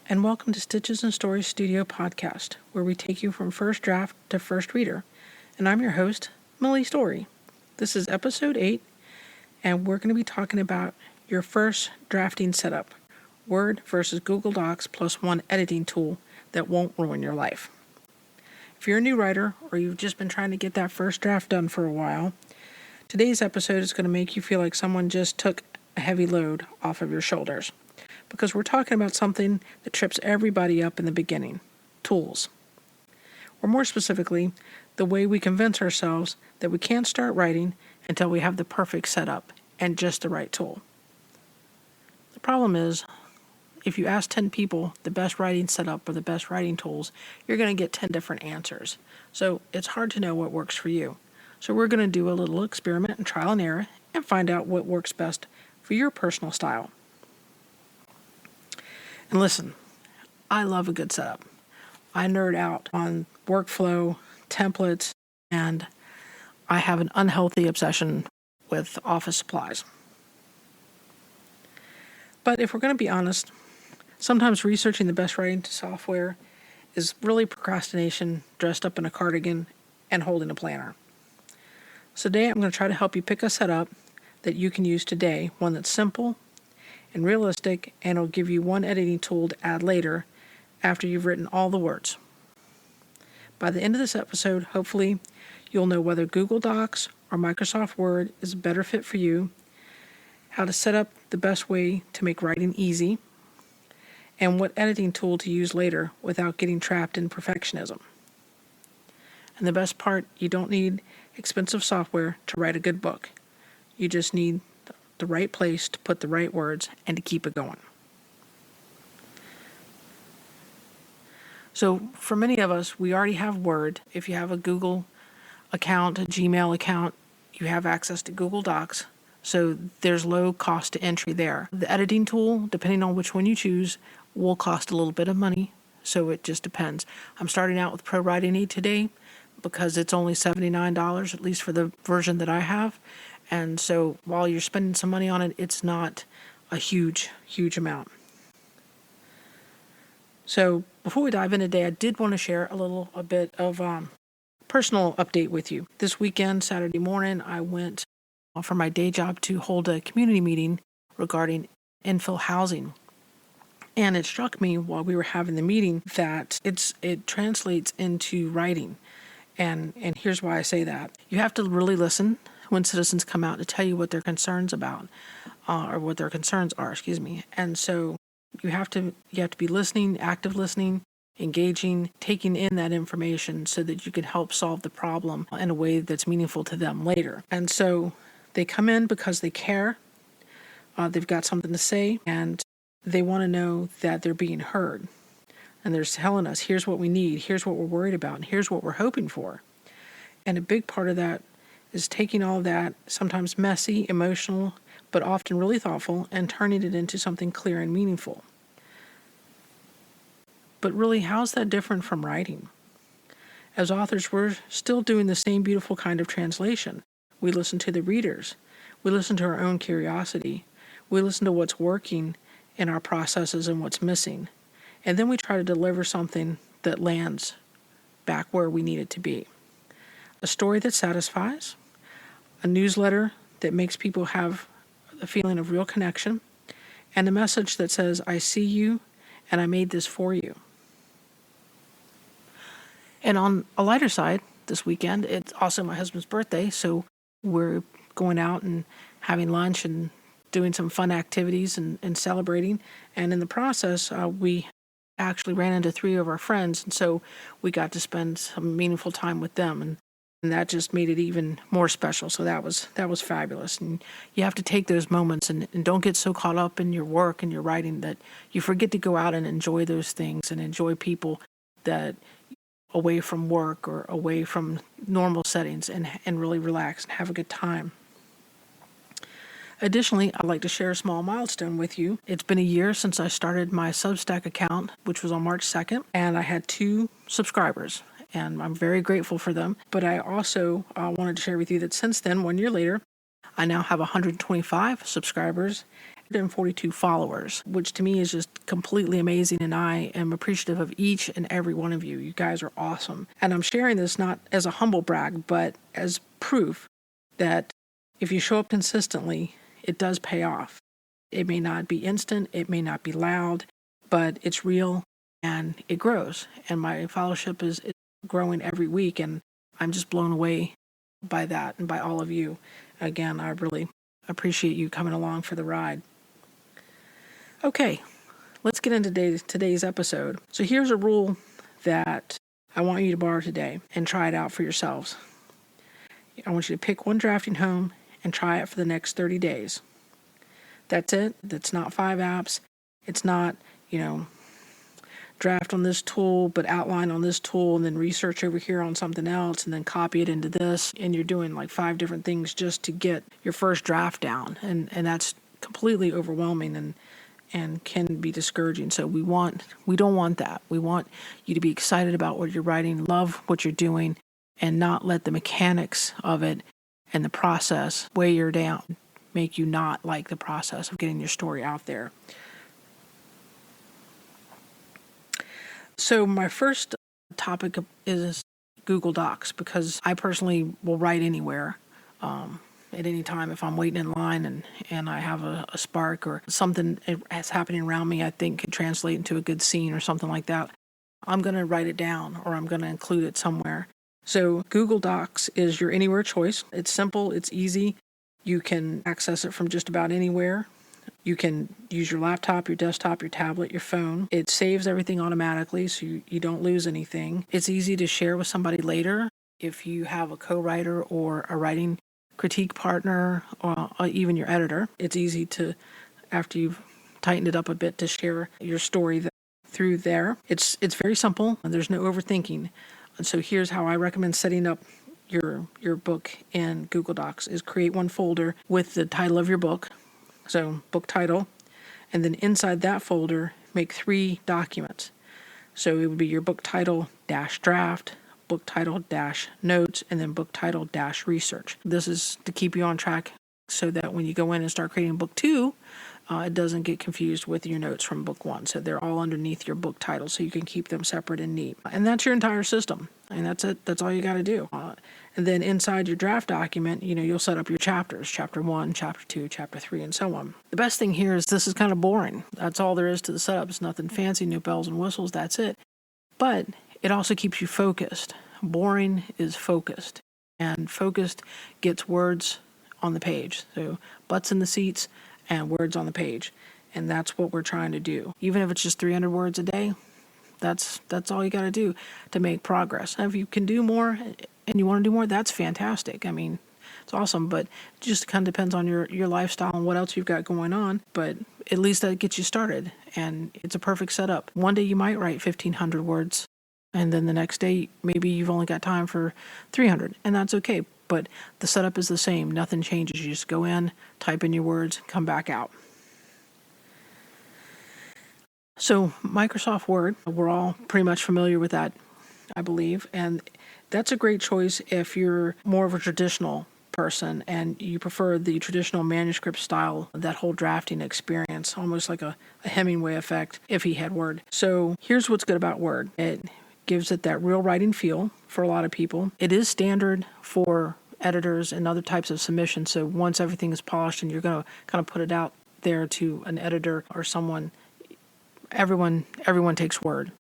and welcome to Stitches and Stories Studio Podcast, where we take you from first draft to first reader. And I'm your host, Millie Story. This is episode 8, and we're going to be talking about your first drafting setup, Word versus Google Docs plus one editing tool that won't ruin your life. If you're a new writer or you've just been trying to get that first draft done for a while, today's episode is going to make you feel like someone just took a heavy load off of your shoulders. Because we're talking about something that trips everybody up in the beginning, tools. Or more specifically, the way we convince ourselves that we can't start writing until we have the perfect setup and just the right tool. The problem is, if you ask 10 people the best writing setup or the best writing tools, you're going to get 10 different answers. So it's hard to know what works for you. So we're going to do a little experiment and trial and error and find out what works best for your personal style. And listen, I love a good setup. I nerd out on workflow, templates, and I have an unhealthy obsession with office supplies. But if we're going to be honest, sometimes researching the best writing software is really procrastination dressed up in a cardigan and holding a planner. So today I'm going to try to help you pick a setup that you can use today, one that's simple and realistic, and it'll give you one editing tool to add later after you've written all the words. By the end of this episode, hopefully you'll know whether Google Docs or Microsoft Word is a better fit for you, how to set up the best way to make writing easy, and what editing tool to use later without getting trapped in perfectionism. And the best part, you don't need expensive software to write a good book. You just need the right place to put the right words and to keep it going. So for many of us, we already have Word. If you have a Google account, a Gmail account, you have access to Google Docs. So there's low cost to entry there. The editing tool, depending on which one you choose, will cost a little bit of money. So it just depends. I'm starting out with Pro Writing Aid today because it's only $79, at least for the version that I have. And so while you're spending some money on it, it's not a huge amount. So before we dive in today, I did want to share a bit of personal update with you. This weekend, Saturday morning, I went for my day job to hold a community meeting regarding infill housing. And it struck me while we were having the meeting that it translates into writing. And here's why I say that. You have to really listen when citizens come out to tell you what their concerns about, or what their concerns are, And so you have to be listening, active listening, engaging, taking in that information so that you can help solve the problem in a way that's meaningful to them later. And so they come in because they care, they've got something to say, and they want to know that they're being heard. And they're telling us, here's what we need, here's what we're worried about, and here's what we're hoping for. And a big part of that is taking all of that, sometimes messy, emotional, but often really thoughtful, and turning it into something clear and meaningful. But really, how's that different from writing? As authors, we're still doing the same beautiful kind of translation. We listen to the readers. We listen to our own curiosity. We listen to what's working in our processes and what's missing. And then we try to deliver something that lands back where we need it to be. A story that satisfies, a newsletter that makes people have a feeling of real connection, and a message that says, I see you and I made this for you. And on a lighter side, this weekend, it's also my husband's birthday, so we're going out and having lunch and doing some fun activities and celebrating. And in the process, we actually ran into 3 of our friends, and so we got to spend some meaningful time with them, and that just made it even more special. So that was fabulous. And you have to take those moments and don't get so caught up in your work and your writing that you forget to go out and enjoy those things and enjoy people that away from work or away from normal settings, and really relax and have a good time. Additionally, I'd like to share a small milestone with you. It's been a year since I started my Substack account, which was on March 2nd, and I had 2 subscribers, and I'm very grateful for them. But I also wanted to share with you that since then, 1 year later, I now have 125 subscribers, 142 followers, which to me is just completely amazing. And I am appreciative of each and every one of you. You guys are awesome. And I'm sharing this not as a humble brag, but as proof that if you show up consistently, it does pay off. It may not be instant, it may not be loud, but it's real and it grows. And my fellowship is growing every week, and I'm just blown away by that and by all of you. Again, I really appreciate you coming along for the ride. Okay, let's get into today's episode. So here's a rule that I want you to borrow today and try it out for yourselves. I want you to pick one drafting home and try it for the next 30 days. That's it. That's not 5 apps. It's not, draft on this tool, but outline on this tool, and then research over here on something else, and then copy it into this. And you're doing like 5 different things just to get your first draft down. And that's completely overwhelming and can be discouraging. So we don't want that. We want you to be excited about what you're writing, love what you're doing, and not let the mechanics of it and the process weigh you down, make you not like the process of getting your story out there. So my first topic is Google Docs, because I personally will write anywhere at any time. If I'm waiting in line and I have a spark or something that's happening around me I think could translate into a good scene or something like that, I'm going to write it down or I'm going to include it somewhere. So Google Docs is your anywhere choice. It's simple, it's easy. You can access it from just about anywhere. You can use your laptop, your desktop, your tablet, your phone. It saves everything automatically so you don't lose anything. It's easy to share with somebody later if you have a co-writer or a writing critique partner or even your editor. It's easy to, after you've tightened it up a bit, to share your story through there. It's very simple and there's no overthinking. And so here's how I recommend setting up your book in Google Docs is create one folder with the title of your book. So book title, and then inside that folder, make 3 documents. So it would be your book title -draft, book title -notes, and then book title -research. This is to keep you on track so that when you go in and start creating book 2, it doesn't get confused with your notes from book 1. So they're all underneath your book title so you can keep them separate and neat. And that's your entire system. And that's it. That's all you got to do. And then inside your draft document, you'll set up your chapters, chapter 1, chapter 2, chapter 3, and so on. The best thing here is this is kind of boring. That's all there is to the setup. It's nothing fancy, no bells and whistles. That's it. But it also keeps you focused. Boring is focused. And focused gets words on the page. So butts in the seats and words on the page. And that's what we're trying to do. Even if it's just 300 words a day, that's all you got to do to make progress. And if you can do more and you want to do more, that's fantastic. I mean, it's awesome, but it just kind of depends on your lifestyle and what else you've got going on. But at least that gets you started, and it's a perfect setup. One day you might write 1,500 words, and then the next day maybe you've only got time for 300, and that's okay. But the setup is the same. Nothing changes. You just go in, type in your words, come back out. So Microsoft Word, we're all pretty much familiar with that, I believe. And that's a great choice if you're more of a traditional person and you prefer the traditional manuscript style, that whole drafting experience, almost like a Hemingway effect if he had Word. So here's what's good about Word. It gives it that real writing feel for a lot of people. It is standard for editors and other types of submissions. So once everything is polished and you're going to kind of put it out there to an editor or someone, everyone takes Word.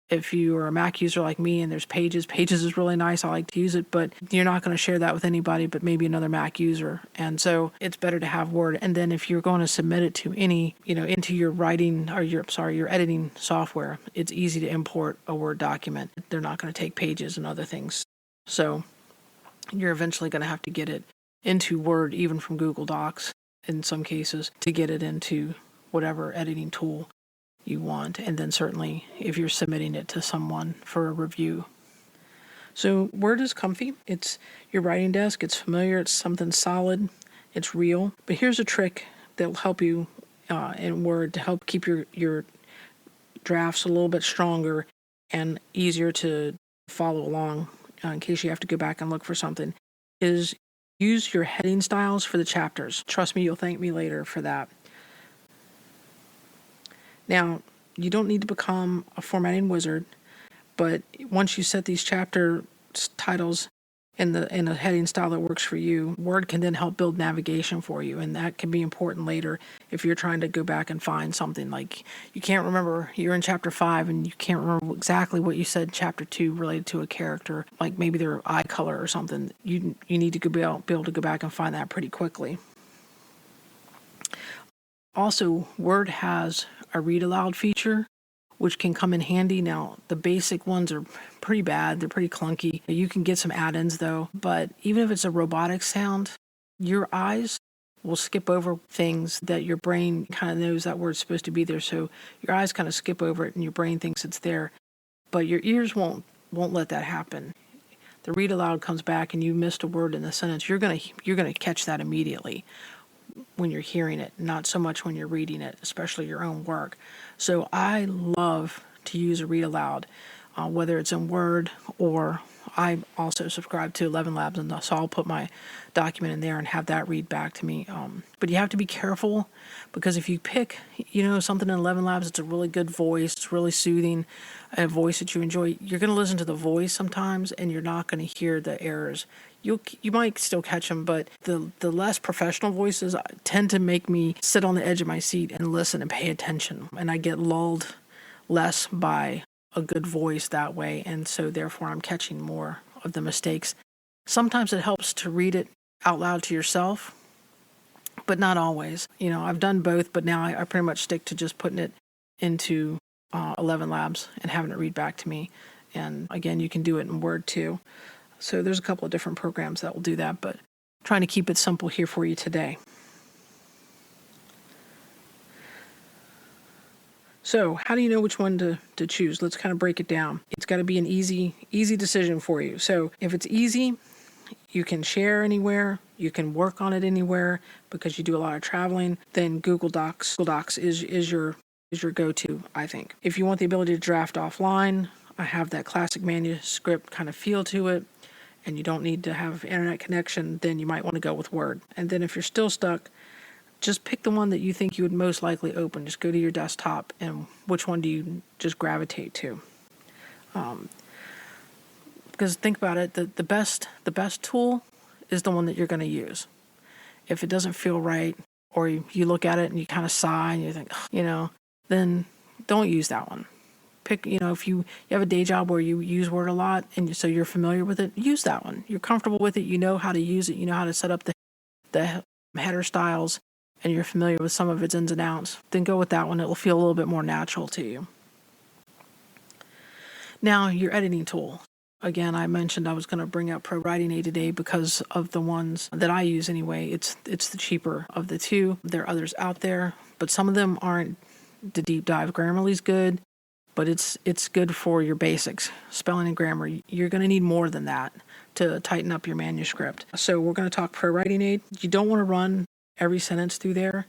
If you are a Mac user like me and there's Pages is really nice. I like to use it, but you're not going to share that with anybody but maybe another Mac user. And so it's better to have Word. And then if you're going to submit it to any, into your writing or your editing software, it's easy to import a Word document. They're not going to take Pages and other things. So you're eventually going to have to get it into Word, even from Google Docs in some cases, to get it into whatever editing tool you want, and then certainly if you're submitting it to someone for a review. So Word is comfy. It's your writing desk. It's familiar. It's something solid. It's real. But here's a trick that will help you in Word to help keep your drafts a little bit stronger and easier to follow along in case you have to go back and look for something, is Use your heading styles for the chapters. Trust me, you'll thank me later for that. Now, you don't need to become a formatting wizard, but once you set these chapter titles in a heading style that works for you, Word can then help build navigation for you, and that can be important later if you're trying to go back and find something. Like, you can't remember, you're in chapter 5 and you can't remember exactly what you said in chapter 2 related to a character, like maybe their eye color or something. You need to be able to go back and find that pretty quickly. Also, Word has a read aloud feature, which can come in handy. Now, the basic ones are pretty bad. They're pretty clunky. You can get some add-ins though, but even if it's a robotic sound, your eyes will skip over things that your brain kind of knows that word's supposed to be there. So your eyes kind of skip over it and your brain thinks it's there, but your ears won't let that happen. The read aloud comes back and you missed a word in the sentence. You're going to catch that immediately when you're hearing it, not so much when you're reading it, especially your own work. So I love to use a read aloud, whether it's in Word or I also subscribe to 11 Labs, and so I'll put my document in there and have that read back to me. But you have to be careful, because if you pick, something in 11 Labs, it's a really good voice, it's really soothing, a voice that you enjoy, you're going to listen to the voice sometimes and you're not going to hear the errors. You might still catch them, but the less professional voices tend to make me sit on the edge of my seat and listen and pay attention, and I get lulled less by a good voice that way, and so therefore I'm catching more of the mistakes. Sometimes it helps to read it out loud to yourself, but not always. I've done both, but now I pretty much stick to just putting it into 11 Labs and having it read back to me. And again, you can do it in Word too. So there's a couple of different programs that will do that, but trying to keep it simple here for you today. So how do you know which one to choose? Let's kind of break it down. It's got to be an easy decision for you. So if it's easy, you can share anywhere, you can work on it anywhere because you do a lot of traveling, then Google Docs is your go-to, I think. If you want the ability to draft offline, I have that classic manuscript kind of feel to it, and you don't need to have internet connection, then you might want to go with Word. And then if you're still stuck, just pick the one that you think you would most likely open. Just go to your desktop, and which one do you just gravitate to? Because think about it, the best tool is the one that you're going to use. If it doesn't feel right, or you look at it and you kind of sigh and you think, then don't use that one. Pick, if you have a day job where you use Word a lot, and so you're familiar with it, use that one. You're comfortable with it, you know how to use it, you know how to set up the header styles, and you're familiar with some of its ins and outs, then go with that one. It will feel a little bit more natural to you. Now, your editing tool. Again, I mentioned I was going to bring up Pro Writing Aid today because of the ones that I use anyway. It's the cheaper of the two. There are others out there, but some of them aren't the deep dive. Grammarly's good, but it's good for your basics, spelling and grammar. You're going to need more than that to tighten up your manuscript. So we're going to talk Pro Writing Aid. You don't want to run every sentence through there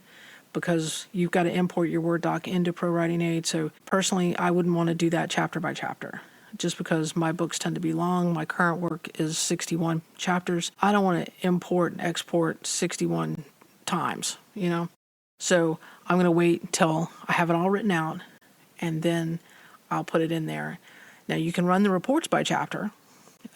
because you've got to import your Word doc into Pro Writing Aid. So personally, I wouldn't want to do that chapter by chapter, just because my books tend to be long. My current work is 61 chapters. I don't want to import and export 61 times, So I'm going to wait until I have it all written out, and then I'll put it in there. Now, you can run the reports by chapter,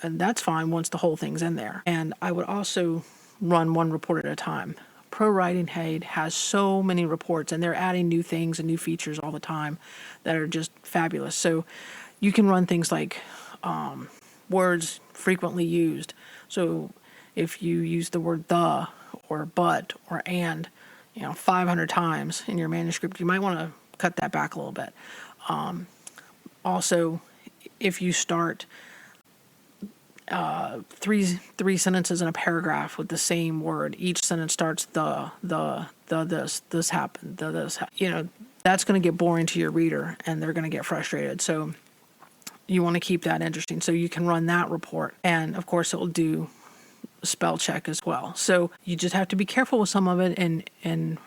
and that's fine once the whole thing's in there. And I would also run one report at a time. Pro Writing Aid has so many reports, and they're adding new things and new features all the time that are just fabulous. So you can run things like words frequently used. So if you use the word the or but or and, 500 times in your manuscript, you might want to cut that back a little bit. Also, if you start three sentences in a paragraph with the same word, each sentence starts this happened, this, that's going to get boring to your reader, and they're going to get frustrated. So you want to keep that interesting. So you can run that report, and of course it will do spell check as well. So you just have to be careful with some of it, and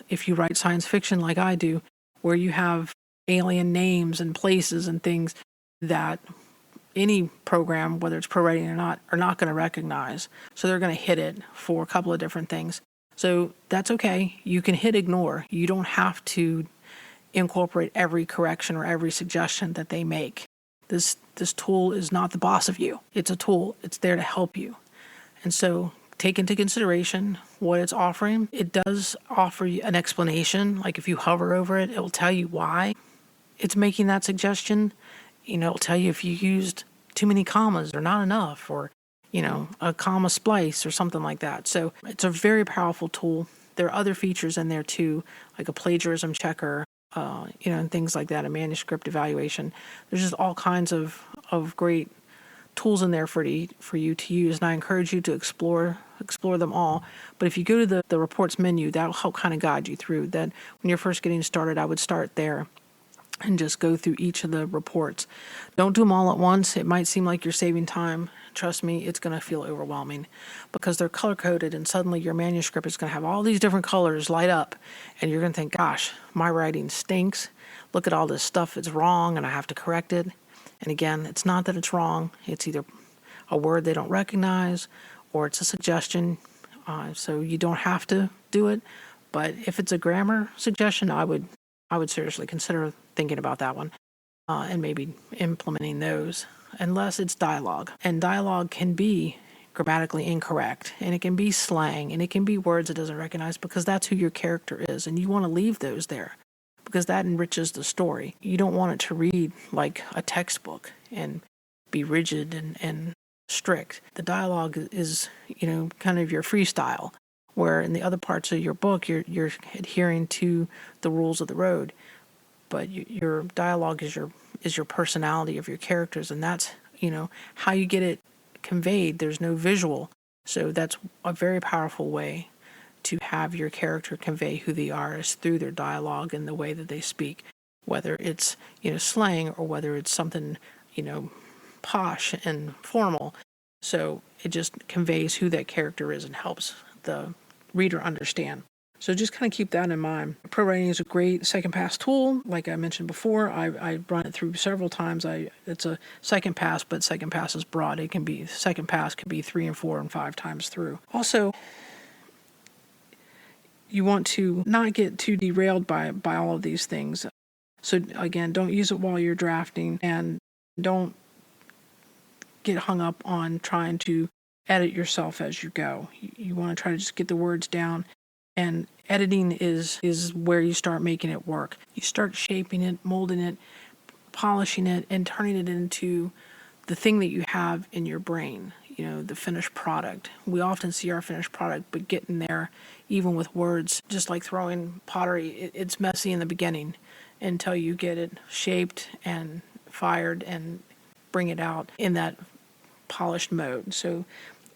if you write science fiction like I do, where you have alien names and places and things that any program, whether it's pro writing or not, are not going to recognize. So they're going to hit it for a couple of different things. So that's okay. You can hit ignore. You don't have to incorporate every correction or every suggestion that they make. This tool is not the boss of you. It's a tool. It's there to help you. And so take into consideration what it's offering. It does offer you an explanation. Like if you hover over it, it will tell you why it's making that suggestion. It'll tell you if you used too many commas or not enough, or, a comma splice or something like that. So it's a very powerful tool. There are other features in there too, like a plagiarism checker, and things like that, a manuscript evaluation. There's just all kinds of great tools in there for you to use, and I encourage you to explore them all. But if you go to the reports menu, that'll help kind of guide you through that. When you're first getting started, I would start there and just go through each of the reports. Don't do them all at once. It might seem like you're saving time. Trust me, it's going to feel overwhelming because they're color-coded, and suddenly your manuscript is going to have all these different colors light up, and you're going to think, gosh, my writing stinks. Look at all this stuff that's wrong, and I have to correct it. And again, it's not that it's wrong. It's either a word they don't recognize or it's a suggestion. So you don't have to do it. But if it's a grammar suggestion, I would seriously consider thinking about that one and maybe implementing those, unless it's dialogue. And dialogue can be grammatically incorrect, and it can be slang, and it can be words it doesn't recognize, because that's who your character is, and you want to leave those there because that enriches the story. You don't want it to read like a textbook and be rigid and strict. The dialogue is, kind of your freestyle, where in the other parts of your book, you're adhering to the rules of the road. But your dialogue is your personality of your characters, and that's, how you get it conveyed. There's no visual. So that's a very powerful way to have your character convey who they are, is through their dialogue and the way that they speak, whether it's, slang or whether it's something, posh and formal. So it just conveys who that character is and helps the reader understand. So just kind of keep that in mind. Pro writing is a great second pass tool. Like I mentioned before, I run it through several times. It's a second pass, but second pass is broad. It can be, second pass could be 3 and 4 and 5 times through. Also, you want to not get too derailed by all of these things. So again, don't use it while you're drafting, and don't get hung up on trying to edit yourself as you go. You want to try to just get the words down, and editing is where you start making it work. You start shaping it, molding it, polishing it, and turning it into the thing that you have in your brain, the finished product. We often see our finished product, but getting there, even with words, just like throwing pottery, it's messy in the beginning until you get it shaped and fired and bring it out in that polished mode. So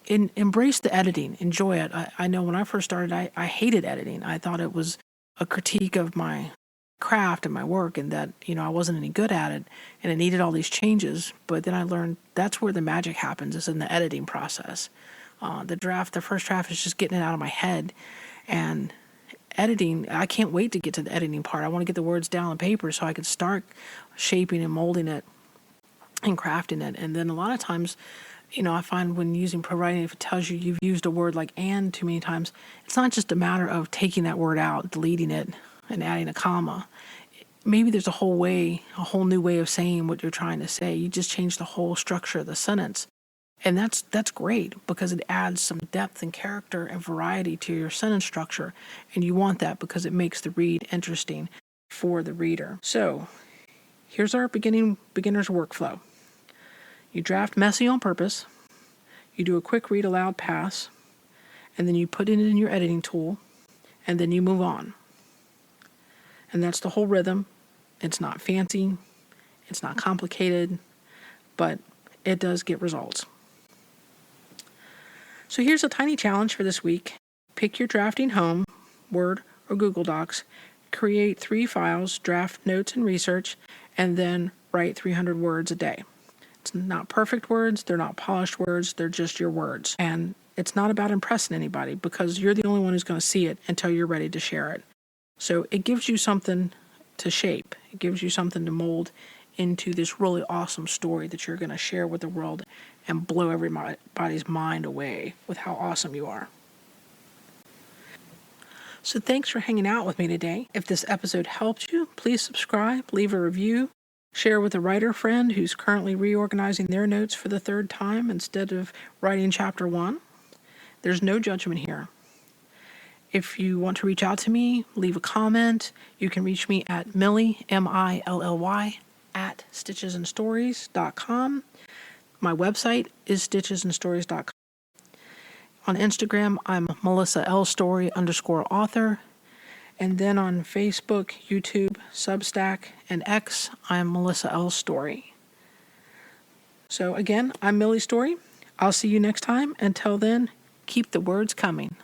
embrace the editing, enjoy it. I know when I first started, I hated editing. I thought it was a critique of my craft and my work, and that, I wasn't any good at it, and it needed all these changes. But then I learned that's where the magic happens, is in the editing process. The first draft is just getting it out of my head, and editing, I can't wait to get to the editing part. I want to get the words down on paper so I can start shaping and molding it and crafting it. And then a lot of times, I find when using pro writing, if it tells you you've used a word like "and" too many times, it's not just a matter of taking that word out, deleting it, and adding a comma. Maybe there's a whole new way of saying what you're trying to say. You just change the whole structure of the sentence. And that's great, because it adds some depth and character and variety to your sentence structure. And you want that because it makes the read interesting for the reader. So here's our beginner's workflow. You draft messy on purpose. You do a quick read aloud pass, and then you put it in your editing tool, and then you move on. And that's the whole rhythm. It's not fancy, it's not complicated, but it does get results. So here's a tiny challenge for this week. Pick your drafting home, Word or Google Docs, create 3 files, draft, notes, and research, and then write 300 words a day. It's not perfect words, they're not polished words, they're just your words. And it's not about impressing anybody, because you're the only one who's going to see it until you're ready to share it. So it gives you something to shape. It gives you something to mold into this really awesome story that you're going to share with the world and blow everybody's mind away with how awesome you are. So thanks for hanging out with me today. If this episode helped you, please subscribe, leave a review, share with a writer friend who's currently reorganizing their notes for the third time instead of writing chapter 1. There's no judgment here. If you want to reach out to me, leave a comment. You can reach me at Millie, M-I-L-L-Y, at stitchesandstories.com. My website is stitchesandstories.com. On Instagram, I'm Melissa L. Story _author. And then on Facebook, YouTube, Substack, and X, I'm Melissa L. Story. So again, I'm Millie Story. I'll see you next time. Until then, keep the words coming.